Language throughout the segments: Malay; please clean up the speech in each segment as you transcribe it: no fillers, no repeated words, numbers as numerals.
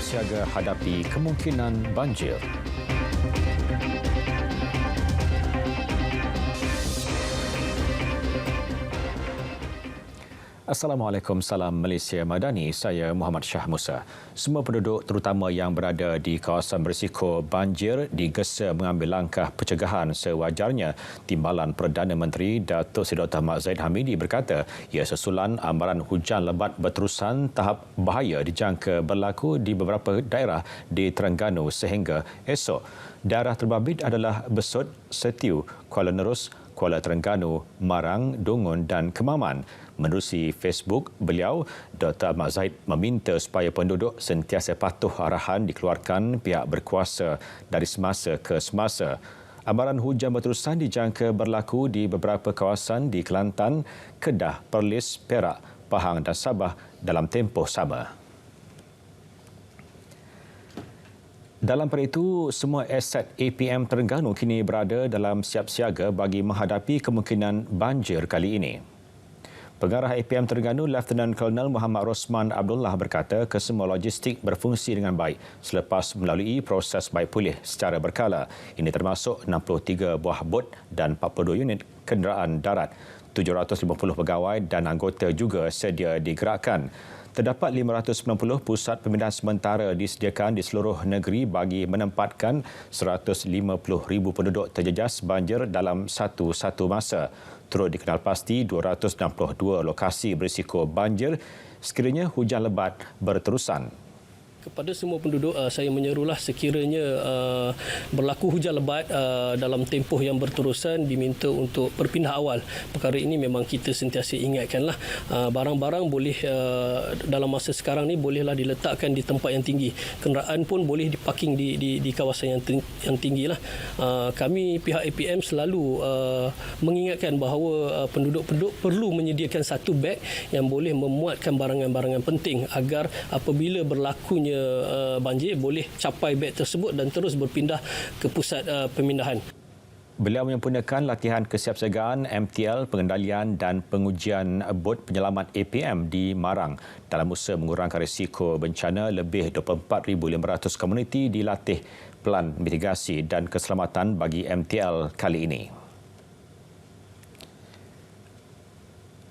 bersiaga hadapi kemungkinan banjir. Assalamualaikum, salam Malaysia Madani. Saya Muhammad Shah Musa. Semua penduduk terutama yang berada di kawasan berisiko banjir digesa mengambil langkah pencegahan sewajarnya. Timbalan Perdana Menteri Datuk Seri Dr. Mak Zahid Hamidi berkata ia susulan amaran hujan lebat berterusan tahap bahaya dijangka berlaku di beberapa daerah di Terengganu sehingga esok. Daerah terbabit adalah Besut, Setiu, Kuala Nerus, Kuala Terengganu, Marang, Dungun dan Kemaman. Menerusi Facebook beliau, Dr. Mak Zahid meminta supaya penduduk sentiasa patuh arahan dikeluarkan pihak berkuasa dari semasa ke semasa. Amaran hujan berterusan dijangka berlaku di beberapa kawasan di Kelantan, Kedah, Perlis, Perak, Pahang dan Sabah dalam tempoh sama. Dalam pada itu, semua aset APM Terengganu kini berada dalam siap siaga bagi menghadapi kemungkinan banjir kali ini. Pengarah APM Terengganu, Lieutenant Colonel Muhammad Rosman Abdullah berkata kesemua logistik berfungsi dengan baik selepas melalui proses baik pulih secara berkala. Ini termasuk 63 buah bot dan 42 unit kenderaan darat. 750 pegawai dan anggota juga sedia digerakkan. Terdapat 590 pusat pemindahan sementara disediakan di seluruh negeri bagi menempatkan 150,000 penduduk terjejas banjir dalam satu masa. Turut dikenal pasti 262 lokasi berisiko banjir sekiranya hujan lebat berterusan. Kepada semua penduduk, saya menyerulah sekiranya berlaku hujan lebat dalam tempoh yang berterusan diminta untuk berpindah awal. Perkara ini memang kita sentiasa ingatkanlah. Barang-barang boleh dalam masa sekarang ni bolehlah diletakkan di tempat yang tinggi. Kenderaan pun boleh diparking di kawasan yang tinggilah. Kami pihak APM selalu mengingatkan bahawa penduduk-penduduk perlu menyediakan satu beg yang boleh memuatkan barangan-barangan penting agar apabila berlakunya banjir boleh capai beg tersebut dan terus berpindah ke pusat pemindahan. Beliau menyempurnakan latihan kesiapsiagaan MTL, pengendalian dan pengujian bot penyelamat APM di Marang dalam usaha mengurangkan risiko bencana. Lebih 24,500 komuniti dilatih pelan mitigasi dan keselamatan bagi MTL kali ini.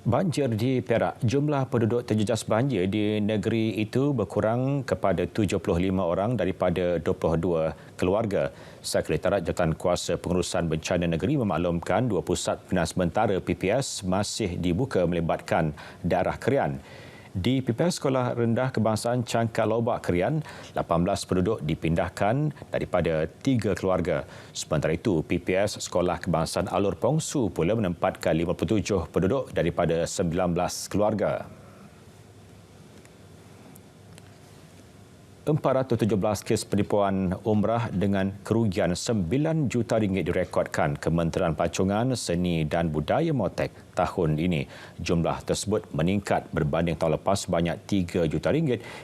Banjir di Perak. Jumlah penduduk terjejas banjir di negeri itu berkurang kepada 75 orang daripada 22 keluarga. Sekretariat Jabatan Kuasa Pengurusan Bencana Negeri memaklumkan 2 pusat pemindahan sementara PPS masih dibuka melibatkan daerah Krian. Di PPS Sekolah Rendah Kebangsaan Cangkat Lobak Krian, 18 penduduk dipindahkan daripada 3 keluarga. Sementara itu, PPS Sekolah Kebangsaan Alor Pongsu pula menempatkan 57 penduduk daripada 19 keluarga. 417 kes penipuan umrah dengan kerugian RM9 juta direkodkan Kementerian Pelancongan, Seni dan Budaya Motek tahun ini. Jumlah tersebut meningkat berbanding tahun lepas, banyak RM3 juta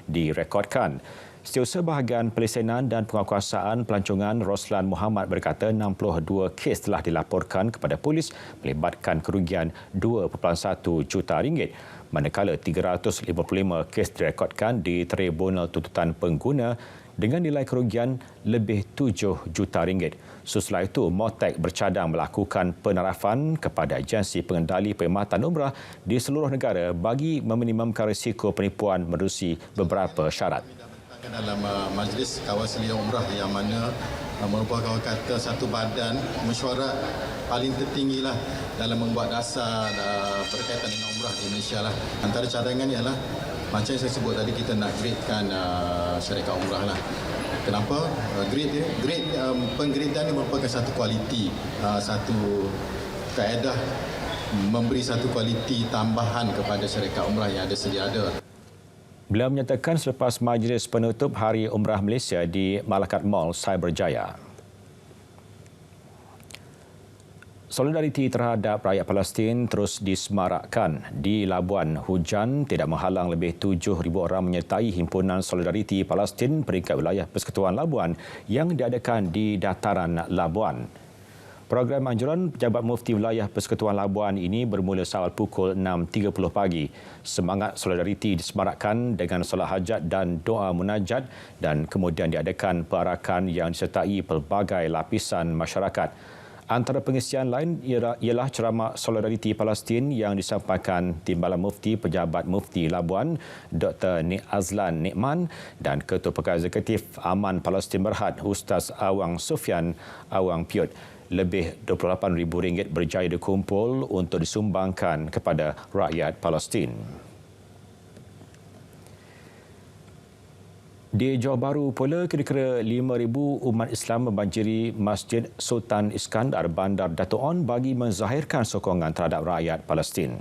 direkodkan. Setiausaha Bahagian Pelesenan dan Penguatkuasaan Pelancongan Roslan Muhammad berkata 62 kes telah dilaporkan kepada polis melibatkan kerugian RM2.1 juta. Manakala 355 kes direkodkan di Tribunal Tuntutan Pengguna dengan nilai kerugian lebih RM7 juta. Sesudah itu, Motek bercadang melakukan penarafan kepada agensi pengendali perkhidmatan umrah di seluruh negara bagi meminimumkan risiko penipuan menerusi beberapa syarat. Dalam majlis kawal selia umrah yang mana merupakan kata satu badan mesyuarat paling tertinggilah dalam membuat dasar berkaitan dengan umrah di Malaysia lah. Antara cadangan ialah macam yang saya sebut tadi, kita nak gradekan syarikat umrah lah. Kenapa? Penggradean ini merupakan satu kualiti, satu kaedah memberi satu kualiti tambahan kepada syarikat umrah yang ada sedia ada. Beliau menyatakan selepas majlis penutup Hari Umrah Malaysia di Malakat Mall, Cyberjaya. Solidariti terhadap rakyat Palestin terus disemarakkan. Di Labuan, hujan tidak menghalang lebih 7,000 orang menyertai Himpunan Solidariti Palestin peringkat wilayah Persekutuan Labuan yang diadakan di dataran Labuan. Program anjuran Pejabat Mufti Wilayah Persekutuan Labuan ini bermula seawal pukul 6.30 pagi. Semangat solidariti disemarakkan dengan solat hajat dan doa munajat dan kemudian diadakan perarakan yang disertai pelbagai lapisan masyarakat. Antara pengisian lain ialah ceramah solidariti Palestin yang disampaikan Timbalan Mufti Pejabat Mufti Labuan Dr. Azlan Nikman dan Ketua Pegawai Eksekutif Aman Palestin Berhad Ustaz Awang Sufyan Awang Piut. Lebih RM28,000 berjaya dikumpul untuk disumbangkan kepada rakyat Palestin. Di Johor Bahru pula, kira-kira 5,000 umat Islam membanjiri Masjid Sultan Iskandar Bandar Dato' On bagi menzahirkan sokongan terhadap rakyat Palestin.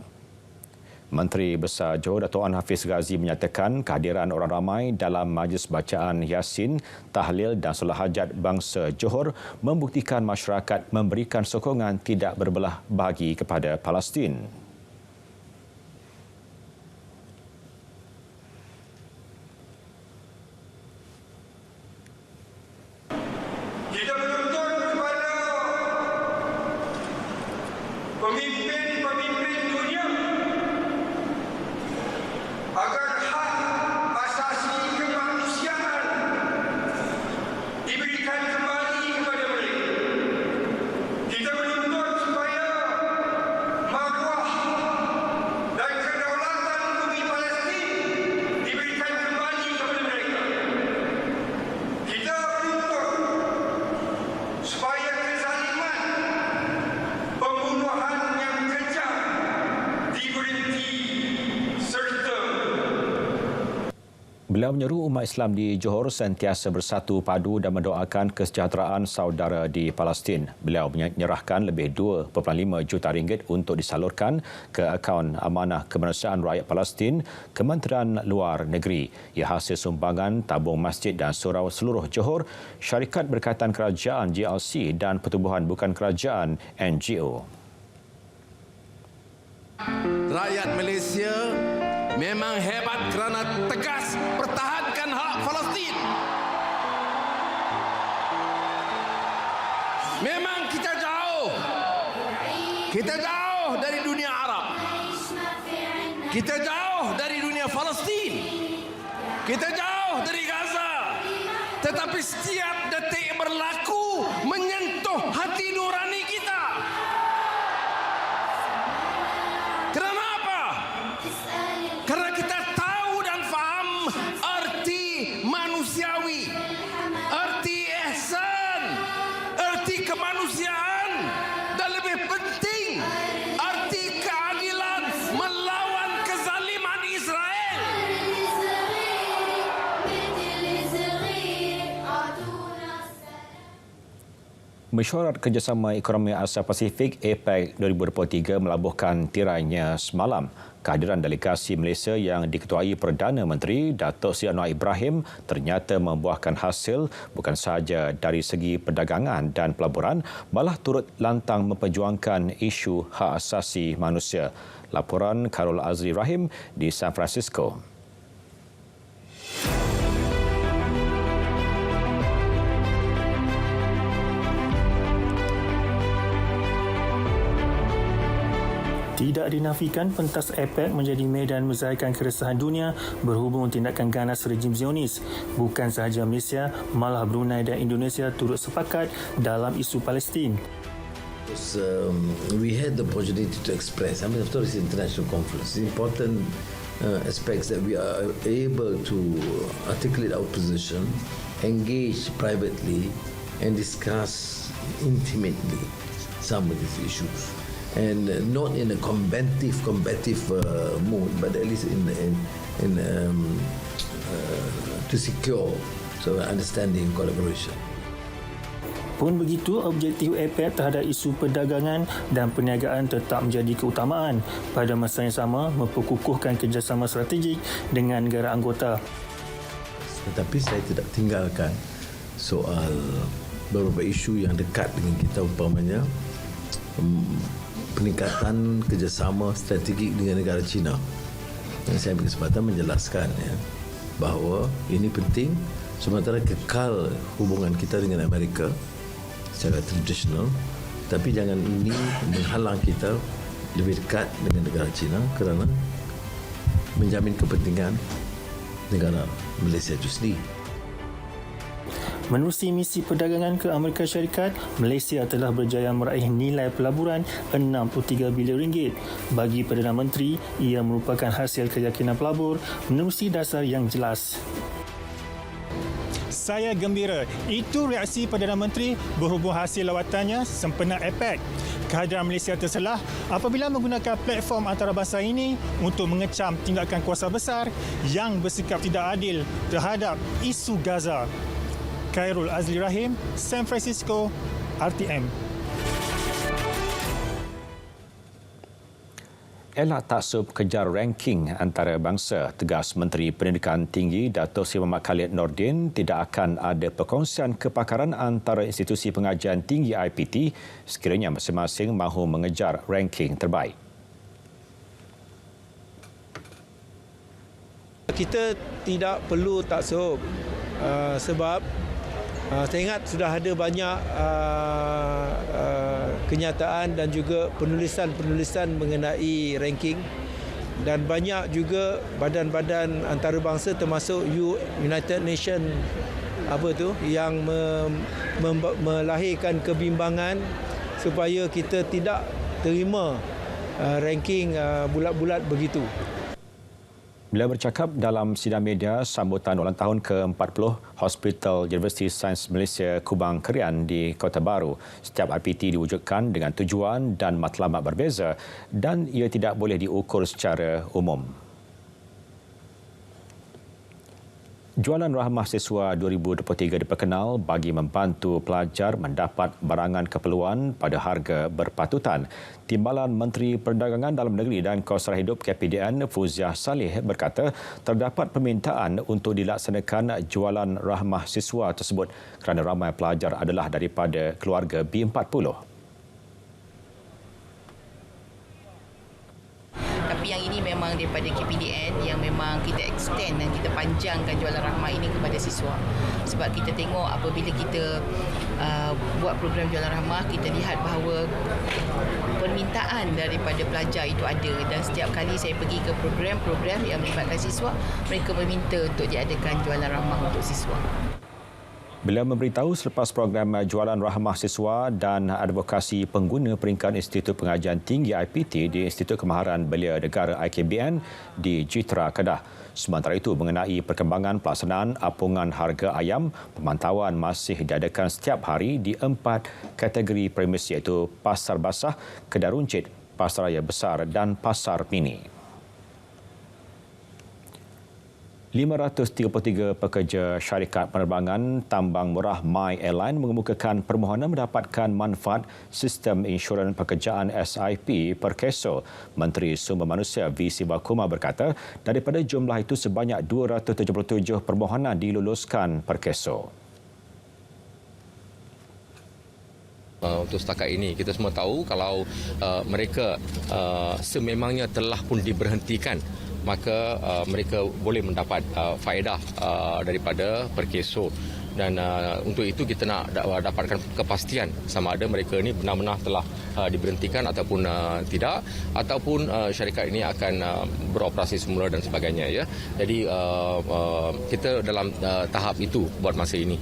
Menteri Besar Johor Dato' On Hafiz Ghazi menyatakan kehadiran orang ramai dalam majlis bacaan Yasin, Tahlil dan Solat Hajat Bangsa Johor membuktikan masyarakat memberikan sokongan tidak berbelah bagi kepada Palestin. Kita menuntut kepada pemimpin-pemimpin dunia agar hak asasi kemanusiaan diberikan kembali kepada mereka. Kita menuntut supaya maruah dan kedaulatan bumi Palestin diberikan kembali kepada mereka. Kita menuntut supaya kezaliman, pembunuhan yang kejam diberhenti serta Beliau menyeru umat Islam di Johor sentiasa bersatu padu dan mendoakan kesejahteraan saudara di Palestin. Beliau menyerahkan lebih RM2.5 juta untuk disalurkan ke akaun Amanah Kemanusiaan Rakyat Palestin, Kementerian Luar Negeri. Ia hasil sumbangan tabung masjid dan surau seluruh Johor, syarikat berkaitan kerajaan GLC dan pertubuhan bukan kerajaan NGO. Rakyat Malaysia memang hebat kerana tegas pertahankan hak Palestin. Memang kita jauh dari dunia Arab. Kita jauh dari dunia Palestin. Kita jauh dari Gaza. Tetapi setiap detik berlaku menyentuh hati nurani kita. Kerana apa? Kerana kita tahu dan faham arti manusiawi, arti ihsan, arti kemanusiaan dan lebih penting arti keadilan melawan kezaliman Israel. Mesyuarat Kerjasama Ekonomi Asia Pasifik APEC 2023 melabuhkan tirainya semalam. Kehadiran delegasi Malaysia yang diketuai Perdana Menteri Datuk Seri Anwar Ibrahim ternyata membuahkan hasil bukan sahaja dari segi perdagangan dan pelaburan, malah turut lantang memperjuangkan isu hak asasi manusia. Laporan Karol Azri Rahim di San Francisco. Tidak dinafikan pentas APEC menjadi medan menzahirkan keresahan dunia berhubung tindakan ganas rejim Zionis. Bukan sahaja Malaysia, malah Brunei dan Indonesia turut sepakat dalam isu Palestin. We had the opportunity to express. I mean, after this international conference, the important aspects that we are able to articulate our position, engage privately, and discuss intimately some of these issues. And not in a combative mood, but at least to secure understanding and collaboration. Pun begitu, objektif APEC terhadap isu perdagangan dan perniagaan tetap menjadi keutamaan. Pada masa yang sama, memperkukuhkan kerjasama strategik dengan negara anggota. Tetapi saya tidak tinggalkan soal beberapa isu yang dekat dengan kita, umpamanya peningkatan kerjasama strategik dengan negara China. Dan saya ambil kesempatan menjelaskan bahawa ini penting sementara kekal hubungan kita dengan Amerika secara tradisional, Tapi jangan ini menghalang kita lebih dekat dengan negara China kerana menjamin kepentingan negara Malaysia itu sendiri. Menerusi misi perdagangan ke Amerika Syarikat, Malaysia telah berjaya meraih nilai pelaburan 63 bilion ringgit. Bagi Perdana Menteri, ia merupakan hasil keyakinan pelabur menerusi dasar yang jelas. Saya gembira. Itu reaksi Perdana Menteri berhubung hasil lawatannya sempena APEC. Kehadiran Malaysia terselah apabila menggunakan platform antarabangsa ini untuk mengecam tindakan kuasa besar yang bersikap tidak adil terhadap isu Gaza. Khairul Azli Rahim, San Francisco, RTM. Elak taksub kejar ranking antarabangsa, tegas Menteri Pendidikan Tinggi Dato' Seri Muhammad Khalid Nordin, tidak akan ada perkongsian kepakaran antara institusi pengajian tinggi IPT sekiranya masing-masing mahu mengejar ranking terbaik. Kita tidak perlu taksub sebab saya ingat sudah ada banyak kenyataan dan juga penulisan-penulisan mengenai ranking dan banyak juga badan-badan antarabangsa termasuk United Nations yang melahirkan kebimbangan supaya kita tidak terima ranking bulat-bulat begitu. Bila bercakap dalam sidang media sambutan ulang tahun ke-40 Hospital University Sains Malaysia Kubang Kerian di Kota Baru, setiap IPT diwujudkan dengan tujuan dan matlamat berbeza dan ia tidak boleh diukur secara umum. Jualan Rahmah Siswa 2023 diperkenal bagi membantu pelajar mendapat barangan keperluan pada harga berpatutan. Timbalan Menteri Perdagangan Dalam Negeri dan Kawasan Hidup KPDN Fuziah Saleh berkata terdapat permintaan untuk dilaksanakan jualan Rahmah Siswa tersebut kerana ramai pelajar adalah daripada keluarga B40. Tapi yang ini memang daripada KPDN yang memang kita extend dan kita panjangkan jualan rahmah ini kepada siswa. Sebab kita tengok apabila kita buat program jualan rahmah, kita lihat bahawa permintaan daripada pelajar itu ada dan setiap kali saya pergi ke program-program yang melibatkan siswa, mereka meminta untuk diadakan jualan rahmah untuk siswa. Beliau memberitahu selepas program jualan rahmah siswa dan advokasi pengguna peringkat Institut Pengajian Tinggi IPT di Institut Kemahiran Belia Negara IKBN di Jitra, Kedah. Sementara itu, mengenai perkembangan pelaksanaan apungan harga ayam, pemantauan masih diadakan setiap hari di 4 kategori premis iaitu Pasar Basah, Kedai Runcit, Pasaraya Besar dan Pasar Mini. 533 pekerja syarikat penerbangan tambang murah My Airline mengemukakan permohonan mendapatkan manfaat sistem insurans pekerjaan SIP Perkeso. Menteri Sumber Manusia V. Sivakumar berkata, daripada jumlah itu sebanyak 277 permohonan diluluskan Perkeso. Untuk setakat ini, kita semua tahu kalau mereka sememangnya telah pun diberhentikan, maka mereka boleh mendapat faedah daripada Perkeso. Dan untuk itu kita nak dapatkan kepastian sama ada mereka ini benar-benar telah diberhentikan ataupun tidak, ataupun syarikat ini akan beroperasi semula dan sebagainya. Ya. Jadi kita dalam tahap itu buat masa ini.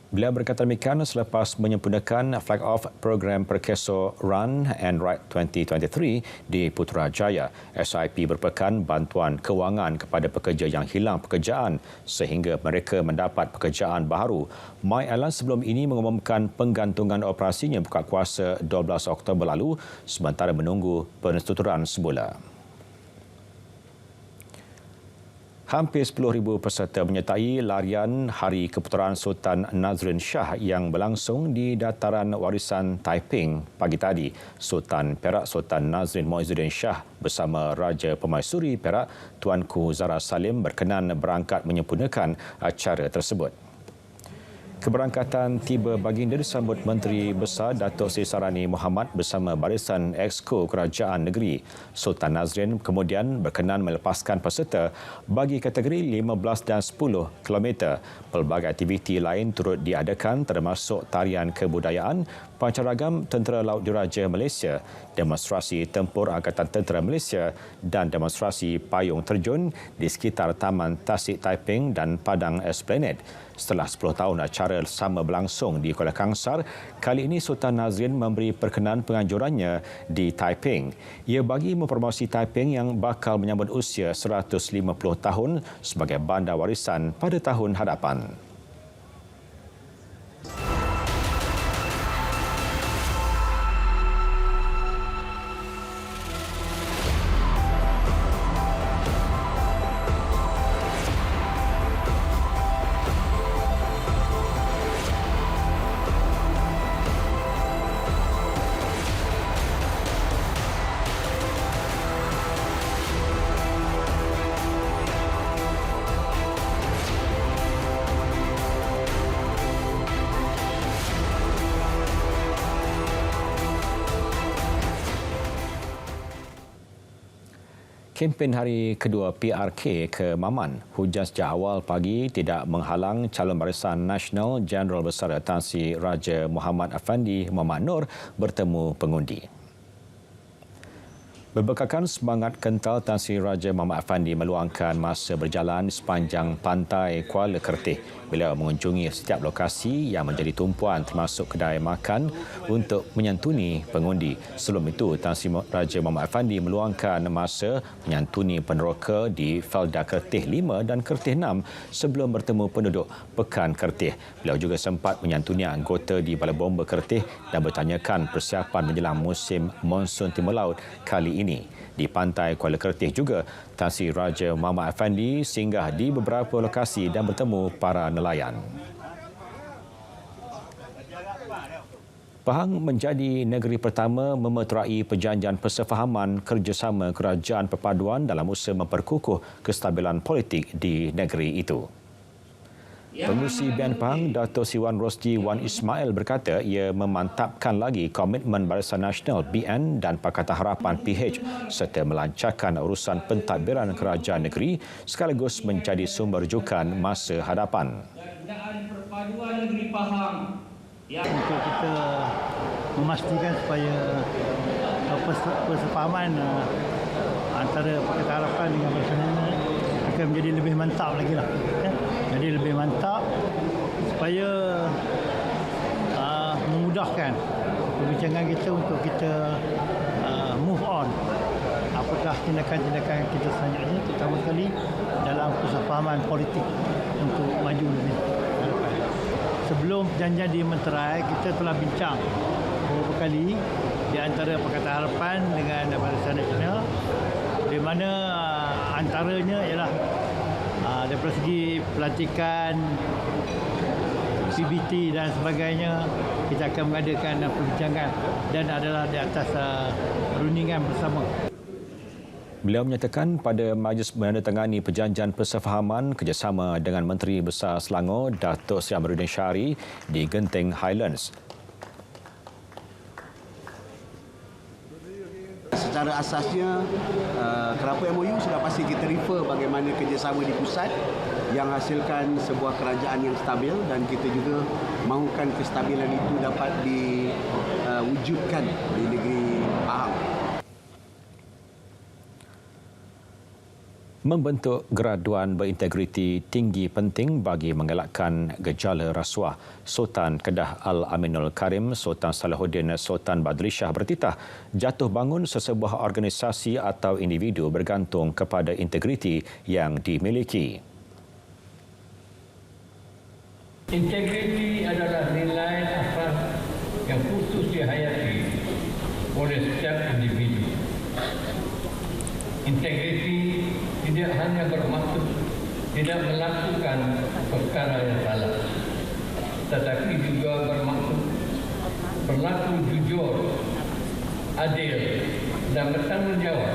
Beliau berkata demikian selepas menyempurnakan flag off program Perkeso Run and Ride 2023 di Putrajaya. SIP merupakan bantuan kewangan kepada pekerja yang hilang pekerjaan sehingga mereka mendapat pekerjaan baru. My Airline sebelum ini mengumumkan penggantungan operasinya buka kuasa 12 Oktober lalu sementara menunggu penstrukturan semula. Hampir 10,000 peserta menyertai larian Hari Keputeraan Sultan Nazrin Shah yang berlangsung di Dataran Warisan Taiping pagi tadi. Sultan Perak Sultan Nazrin Muizzuddin Shah bersama Raja Permaisuri Perak Tuanku Zahra Salim berkenan berangkat menyempurnakan acara tersebut. Keberangkatan tiba baginda disambut Menteri Besar Datuk Seri Sarani Muhammad bersama Barisan Exco Kerajaan Negeri. Sultan Nazrin kemudian berkenan melepaskan peserta bagi kategori 15 dan 10 km. Pelbagai aktiviti lain turut diadakan termasuk tarian kebudayaan, Pancaragam Tentera Laut Diraja Malaysia, demonstrasi tempur Angkatan Tentera Malaysia dan demonstrasi payung terjun di sekitar Taman Tasik Taiping dan Padang Esplanade. Setelah 10 tahun acara sama berlangsung di Kuala Kangsar, kali ini Sultan Nazrin memberi perkenan penganjurannya di Taiping. Ia bagi mempromosi Taiping yang bakal menyambut usia 150 tahun sebagai bandar warisan pada tahun hadapan. Kempen hari kedua PRK ke Maman, hujan sejak awal pagi tidak menghalang calon Barisan Nasional Jeneral Besar Tan Sri Raja Muhammad Afandi Muhammad Noor bertemu pengundi. Berbekalkan semangat kental, Tan Sri Raja Muhammad Afandi meluangkan masa berjalan sepanjang pantai Kuala Kertih. Beliau mengunjungi setiap lokasi yang menjadi tumpuan termasuk kedai makan untuk menyantuni pengundi. Sebelum itu, Tan Sri Raja Muhammad Afandi meluangkan masa menyantuni peneroka di Felda Kertih 5 dan Kertih 6 sebelum bertemu penduduk Pekan Kertih. Beliau juga sempat menyantuni anggota di Balai Bomba Kertih dan bertanyakan persiapan menjelang musim monsun timur laut kali ini. Di pantai Kuala Kertih juga, Tan Sri Raja Muhammad Afandi singgah di beberapa lokasi dan bertemu para nelayan. Pahang menjadi negeri pertama memeterai perjanjian persefahaman kerjasama kerajaan perpaduan dalam usaha memperkukuh kestabilan politik di negeri itu. Pengerusi BN Pahang, Dato' Sri Wan Rosdi Wan Ismail berkata ia memantapkan lagi komitmen Barisan Nasional BN dan Pakatan Harapan PH serta melancarkan urusan pentadbiran kerajaan negeri sekaligus menjadi sumber rujukan masa hadapan. Untuk kita memastikan supaya persefahaman antara Pakatan Harapan dengan Barisan Nasional akan menjadi lebih mantap lagi lah. Jadi lebih mantap supaya memudahkan perbincangan kita untuk kita move on. Apakah tindakan-tindakan kita selanjutnya, terutama sekali dalam persefahaman politik untuk maju lebih. Sebelum perjanjian dimeterai, kita telah bincang beberapa kali di antara Pakatan Harapan dengan Barisan Nasional, di mana antaranya ialah daripada segi pelantikan, PBT dan sebagainya, kita akan mengadakan perbincangan dan adalah di atas perundingan bersama. Beliau menyatakan pada majlis menandatangani perjanjian persefahaman kerjasama dengan Menteri Besar Selangor Datuk Seri Amiruddin Syari di Genting Highlands. Secara asasnya, kenapa MOU sudah pasti kita refer bagaimana kerjasama di pusat yang hasilkan sebuah kerajaan yang stabil dan kita juga mahukan kestabilan itu dapat diwujudkan di negeri Pahang. Membentuk graduan berintegriti tinggi penting bagi mengelakkan gejala rasuah. Sultan Kedah Al-Aminul Karim Sultan Salahuddin Sultan Badri Shah bertitah jatuh bangun sesebuah organisasi atau individu bergantung kepada integriti yang dimiliki. Integriti adalah nilai asas yang khusus dihayati oleh setiap individu. Integriti tidak hanya bermaksud tidak melakukan perkara yang salah, tetapi juga bermaksud berlaku jujur, adil dan bertanggungjawab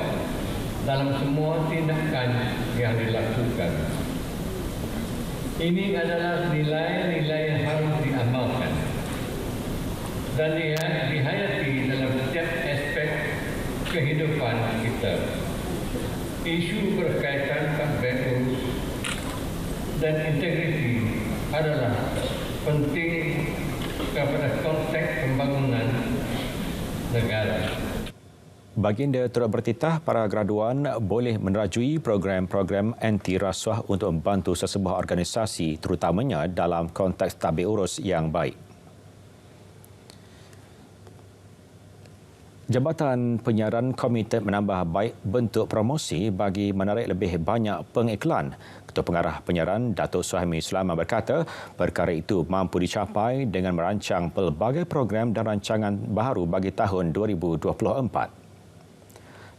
dalam semua tindakan yang dilakukan. Ini adalah nilai-nilai yang harus diamalkan dan dihayati dalam setiap aspek kehidupan kita. Isu berkaitan values dan integriti adalah penting kepada konteks pembangunan negara. Baginda turut bertitah para graduan boleh menerajui program-program anti rasuah untuk membantu sesebuah organisasi terutamanya dalam konteks tadbir urus yang baik. Jabatan Penyiaran komited menambah baik bentuk promosi bagi menarik lebih banyak pengiklan. Ketua Pengarah Penyiaran Datuk Suhaimi Sulaiman berkata perkara itu mampu dicapai dengan merancang pelbagai program dan rancangan baharu bagi tahun 2024.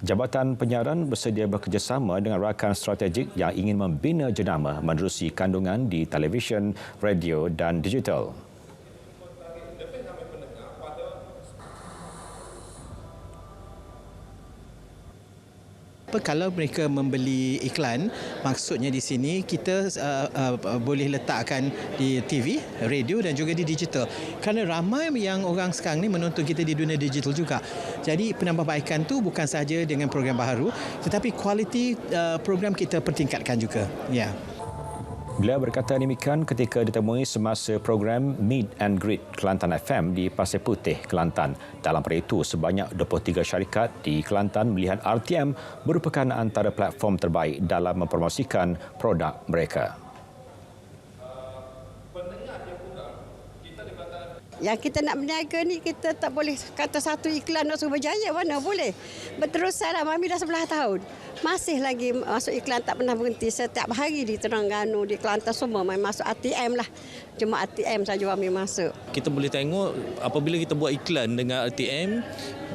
Jabatan Penyiaran bersedia bekerjasama dengan rakan strategik yang ingin membina jenama menerusi kandungan di televisyen, radio dan digital. Kalau mereka membeli iklan, maksudnya di sini kita boleh letakkan di TV, radio dan juga di digital. Kerana ramai yang orang sekarang ni menonton kita di dunia digital juga. Jadi penambahbaikan tu bukan sahaja dengan program baharu, tetapi kualiti program kita pertingkatkan juga. Ya. Beliau berkata demikian ketika ditemui semasa program Meet and Greet Kelantan FM di Pasir Putih, Kelantan. Dalam pada itu, sebanyak 23 syarikat di Kelantan melihat RTM merupakan antara platform terbaik dalam mempromosikan produk mereka. Yang kita nak berniaga ni, kita tak boleh kata satu iklan nak suruh berjaya, mana boleh. Berterusan lah, Mami dah 11 tahun. Masih lagi masuk iklan, tak pernah berhenti. Setiap hari di Terengganu, di Kelantan semua main masuk ATM lah. Cuma ATM saja Mami masuk. Kita boleh tengok apabila kita buat iklan dengan ATM,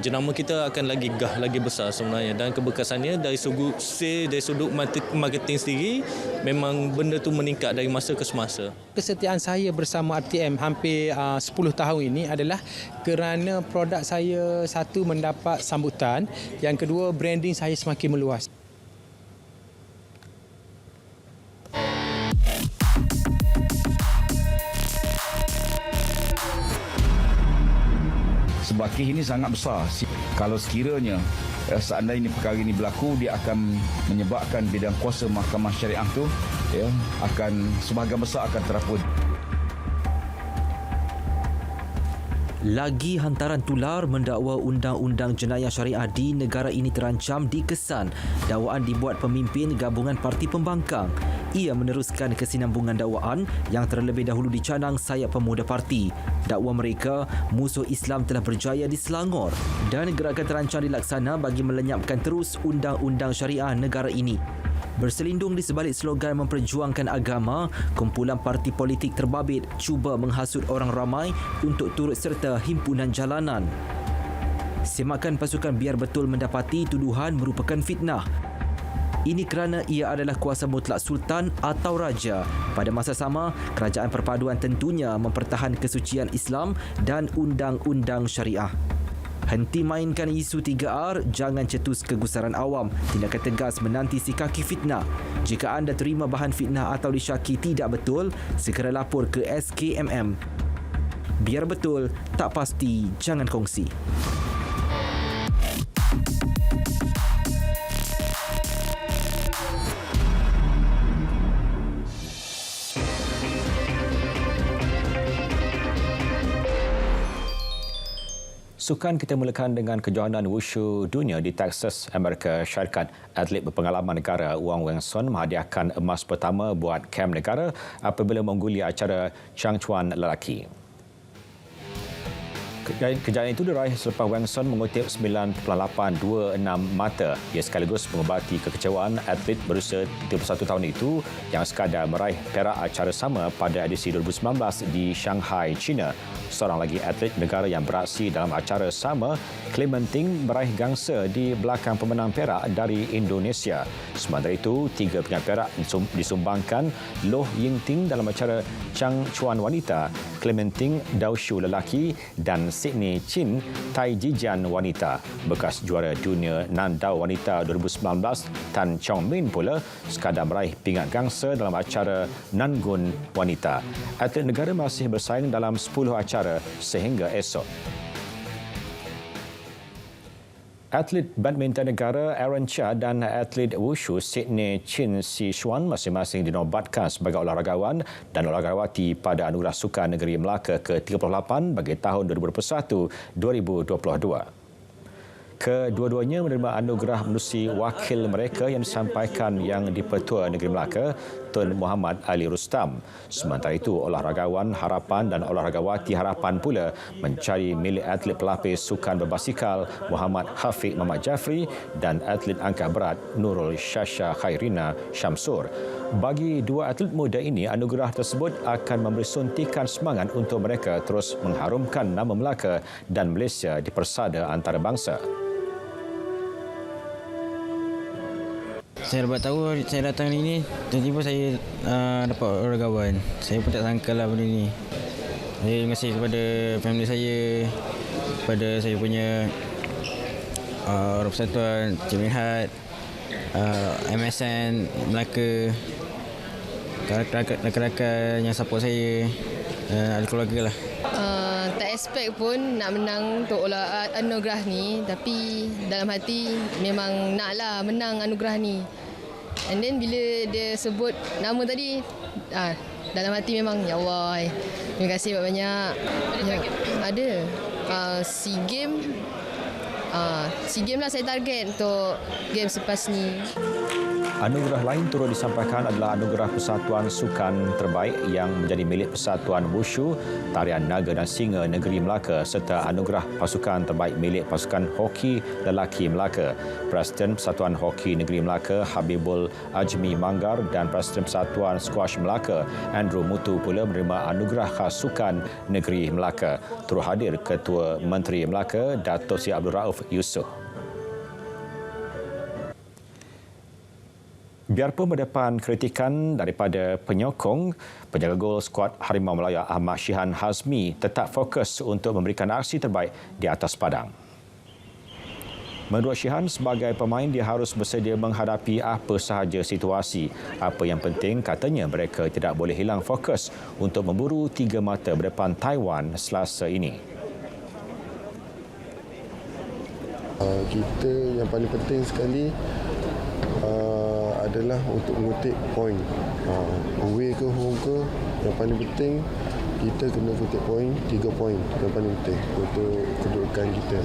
jenama kita akan lagi gah, lagi besar sebenarnya. Dan keberkasannya dari sudut marketing sendiri, memang benda tu meningkat dari masa ke semasa. Kesetiaan saya bersama RTM hampir 10 tahun ini adalah kerana produk saya satu mendapat sambutan, yang kedua branding saya semakin meluas. Sebab kes ini sangat besar. Kalau sekiranya seandainya perkara ini berlaku, dia akan menyebabkan bidang kuasa Mahkamah Syariah itu akan sebahagian besar akan terapun. Lagi hantaran tular mendakwa Undang-Undang Jenayah Syariah di negara ini terancam dikesan. Dakwaan dibuat pemimpin gabungan Parti Pembangkang. Ia meneruskan kesinambungan dakwaan yang terlebih dahulu dicanang sayap pemuda parti. Dakwa mereka, musuh Islam telah berjaya di Selangor dan gerakan terancam dilaksana bagi melenyapkan terus Undang-Undang Syariah negara ini. Berselindung di sebalik slogan memperjuangkan agama, kumpulan parti politik terbabit cuba menghasut orang ramai untuk turut serta himpunan jalanan. Semakan pasukan Biar Betul mendapati tuduhan merupakan fitnah. Ini kerana ia adalah kuasa mutlak sultan atau raja. Pada masa sama, kerajaan perpaduan tentunya mempertahan kesucian Islam dan undang-undang syariah. Henti mainkan isu 3R, jangan cetus kegusaran awam. Tindakan tegas menanti si kaki fitnah. Jika anda terima bahan fitnah atau disyaki tidak betul, segera lapor ke SKMM. Biar betul, tak pasti, jangan kongsi. Sukan kita mulakan dengan kejohanan wushu dunia di Texas, Amerika Syarikat. Atlet berpengalaman negara Wang Wengson menghadiahkan emas pertama buat kem negara apabila mengguli acara Changchuan lelaki. Kejayaan itu diraih selepas Wengson mengutip 9.826 mata. Ia sekaligus mengubati kekecewaan atlet berusia 31 tahun itu yang sekadar meraih perak acara sama pada edisi 2019 di Shanghai, China. Seorang lagi atlet negara yang beraksi dalam acara sama, Clementing, meraih gangsa di belakang pemenang perak dari Indonesia. Sementara itu, 3 pingat perak disumbangkan Loh Yingting dalam acara Changchuan wanita, Clementing Daoshu lelaki dan Sydney Chin Taijijan wanita. Bekas juara dunia Nandao wanita 2019 Tan Chong Min pula sekadar meraih pingat gangsa dalam acara Nangun wanita. Atlet negara masih bersaing dalam 10 acara sehingga esok. Atlet badminton negara Aaron Chia dan atlet wushu Sydney Chin Si Xuan masing-masing dinobatkan sebagai olahragawan dan olahragawati pada Anugerah Sukan Negeri Melaka ke-38 bagi tahun 2021-2022. Kedua-duanya menerima anugerah menerusi wakil mereka yang disampaikan Yang di-Pertua Negeri Melaka, Tun Muhammad Ali Rustam. Sementara itu, olahragawan harapan dan olahragawati harapan pula mencari milik atlet pelapis sukan berbasikal Muhammad Hafiq Muhammad Jafri dan atlet angkat berat Nurul Syasha Khairina Syamsur. Bagi dua atlet muda ini, anugerah tersebut akan memberi suntikan semangat untuk mereka terus mengharumkan nama Melaka dan Malaysia di persada antarabangsa. Saya dapat tahu saya datang hari ini, tiba-tiba saya dapat olahragawan. Saya pun tak sangka lah benda ni. Saya terima kasih kepada family saya, kepada saya punya orang persatuan, Cik Minhat, MSN Melaka, rakan-rakan yang support saya, ahli keluarga lah. Tak expect pun nak menang untuk anugerah ni, tapi dalam hati memang naklah menang anugerah ni. And then bila dia sebut nama tadi, dalam hati memang ya Allah, terima kasih banyak-banyak. Ada SEA Games lah saya target untuk game selepas ni. Anugerah lain turut disampaikan adalah anugerah Persatuan Sukan Terbaik yang menjadi milik Persatuan Wushu, Tarian Naga dan Singa Negeri Melaka serta anugerah Pasukan Terbaik milik Pasukan Hoki Lelaki Melaka. Presiden Persatuan Hoki Negeri Melaka Habibul Ajmi Manggar dan Presiden Persatuan Squash Melaka Andrew Mutu pula menerima anugerah khas Sukan Negeri Melaka. Turut hadir Ketua Menteri Melaka Dato' Sri Abdul Rauf Yusof. Biarpun mendepan kritikan daripada penyokong, penjaga gol skuad Harimau Melaya Ahmad Shihan Hazmi tetap fokus untuk memberikan aksi terbaik di atas padang. Menurut Shihan, sebagai pemain dia harus bersedia menghadapi apa sahaja situasi. Apa yang penting, katanya mereka tidak boleh hilang fokus untuk memburu 3 mata berdepan Taiwan Selasa ini. Kita yang paling penting sekali adalah untuk mengutip poin. Away ke home ke, yang paling penting kita kena kutip poin, 3 poin yang paling penting untuk kedudukan kita.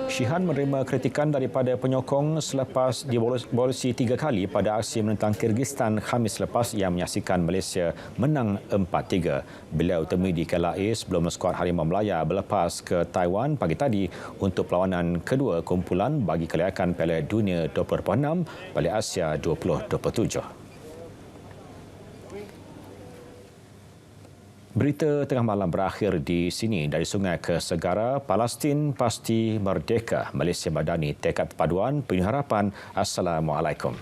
Shihan menerima kritikan daripada penyokong selepas diborisi 3 kali pada aksi menentang Kyrgyzstan Khamis lepas yang menyaksikan Malaysia menang 4-3. Beliau temui di KLA sebelum skuad Harimau Melaya berlepas ke Taiwan pagi tadi untuk perlawanan kedua kumpulan bagi kelayakan Piala Dunia 2026 Balik Asia 2027. Berita tengah malam berakhir di sini. Dari sungai ke segara, Palestin pasti merdeka. Malaysia Madani tekad perpaduan, penuh harapan. Assalamualaikum.